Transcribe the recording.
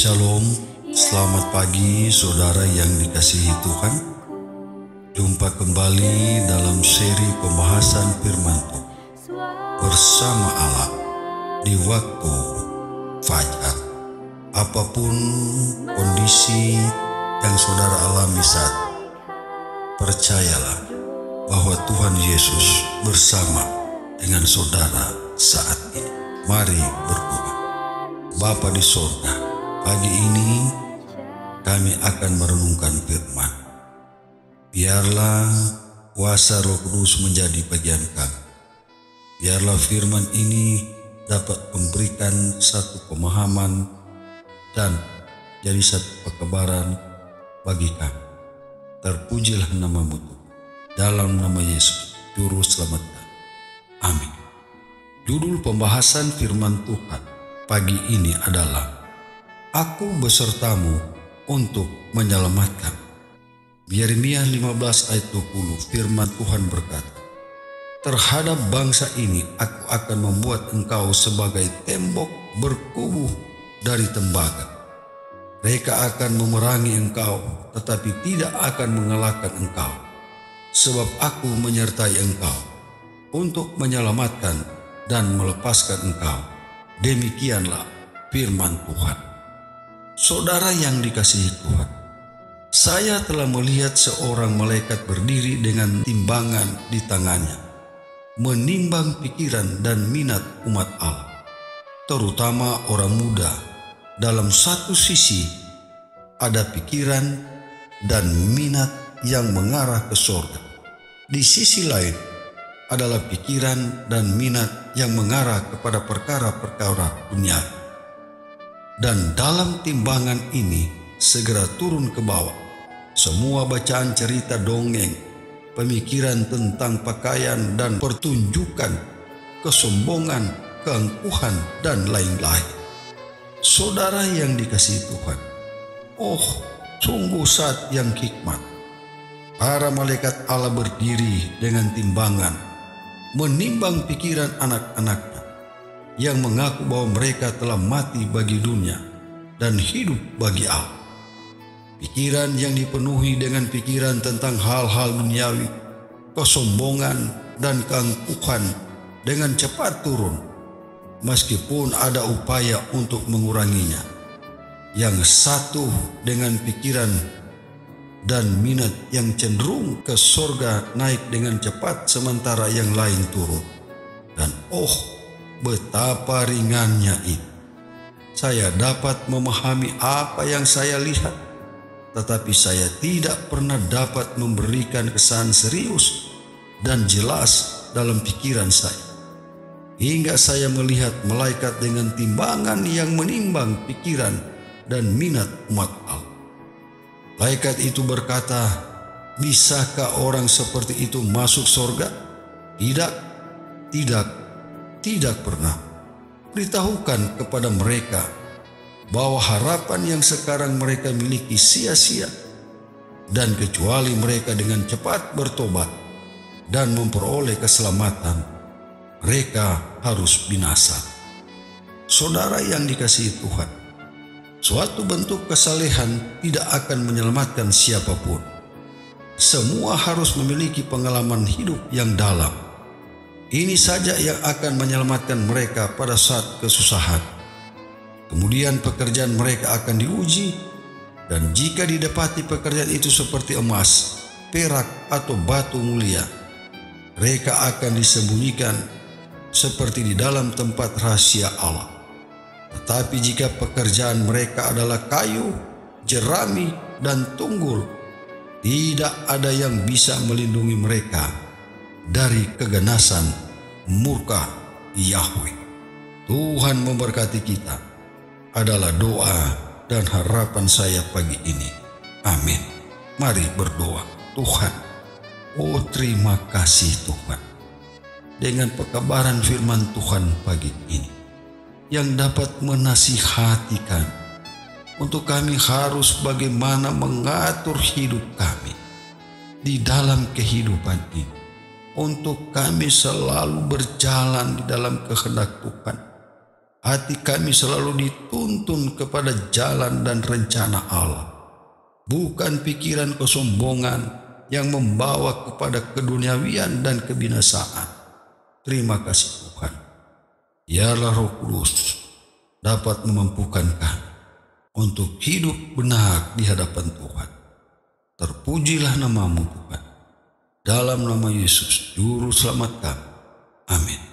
Shalom, selamat pagi saudara yang dikasihi Tuhan. Jumpa kembali dalam seri pembahasan firman Tuhan bersama Allah di waktu fajar. Apapun kondisi yang saudara alami saat, percayalah bahwa Tuhan Yesus bersama dengan saudara saat ini. Mari berdoa. Bapa di sorga, pagi ini kami akan merenungkan firman. Biarlah kuasa Roh Kudus menjadi bagian kami. Biarlah firman ini dapat memberikan satu pemahaman dan jadi satu kebenaran bagi kami. Terpujilah nama-Mu Tuhan. Dalam nama Yesus, Juru Selamat kami. Amin. Judul pembahasan firman Tuhan pagi ini adalah Aku besertamu untuk menyelamatkan. Yeremia 15 ayat 20, firman Tuhan berkata, terhadap bangsa ini aku akan membuat engkau sebagai tembok berkubu dari tembaga. Mereka akan memerangi engkau, tetapi tidak akan mengalahkan engkau, sebab aku menyertai engkau untuk menyelamatkan dan melepaskan engkau. Demikianlah firman Tuhan. Saudara yang dikasihi Tuhan, saya telah melihat seorang malaikat berdiri dengan timbangan di tangannya, menimbang pikiran dan minat umat Allah, terutama orang muda. Dalam satu sisi ada pikiran dan minat yang mengarah ke sorga. Di sisi lain adalah pikiran dan minat yang mengarah kepada perkara-perkara dunia. Dan dalam timbangan ini segera turun ke bawah semua bacaan cerita dongeng, pemikiran tentang pakaian dan pertunjukan, kesombongan, keangkuhan, dan lain-lain. Saudara yang dikasihi Tuhan, sungguh saat yang hikmat. Para malaikat Allah berdiri dengan timbangan, menimbang pikiran anak-anaknya yang mengaku bahwa mereka telah mati bagi dunia dan hidup bagi Allah. Pikiran yang dipenuhi dengan pikiran tentang hal-hal duniawi, kesombongan, dan keangkuhan dengan cepat turun, meskipun ada upaya untuk menguranginya. Yang satu dengan pikiran dan minat yang cenderung ke sorga naik dengan cepat, sementara yang lain turun. Dan betapa ringannya itu. Saya dapat memahami apa yang saya lihat, tetapi saya tidak pernah dapat memberikan kesan serius dan jelas dalam pikiran saya. Hingga saya melihat malaikat dengan timbangan yang menimbang pikiran dan minat umat Allah. Malaikat itu berkata, bisakah orang seperti itu masuk sorga? Tidak pernah. Beritahukan kepada mereka bahwa harapan yang sekarang mereka miliki sia-sia, dan kecuali mereka dengan cepat bertobat dan memperoleh keselamatan, mereka harus binasa. Saudara yang dikasihi Tuhan, suatu bentuk kesalehan tidak akan menyelamatkan siapapun. Semua harus memiliki pengalaman hidup yang dalam. Ini saja yang akan menyelamatkan mereka pada saat kesusahan. Kemudian pekerjaan mereka akan diuji, dan jika didapati pekerjaan itu seperti emas, perak, atau batu mulia, mereka akan disembunyikan seperti di dalam tempat rahasia Allah. Tetapi jika pekerjaan mereka adalah kayu, jerami, dan tunggul, tidak ada yang bisa melindungi mereka dari keganasan murka Yahweh. Tuhan memberkati kita adalah doa dan harapan saya pagi ini. Amin. Mari berdoa. Tuhan, terima kasih Tuhan, dengan pekabaran firman Tuhan pagi ini yang dapat menasihatikan untuk kami harus bagaimana mengatur hidup kami di dalam kehidupan ini, untuk kami selalu berjalan di dalam kehendak Tuhan, hati kami selalu dituntun kepada jalan dan rencana Allah, bukan pikiran kesombongan yang membawa kepada keduniawian dan kebinasaan. Terima kasih Tuhan. Biarlah Roh Kudus dapat memampukan kami untuk hidup benar di hadapan Tuhan. Terpujilah nama-Mu Tuhan. Dalam nama Yesus, Juru Selamat kami. Amin.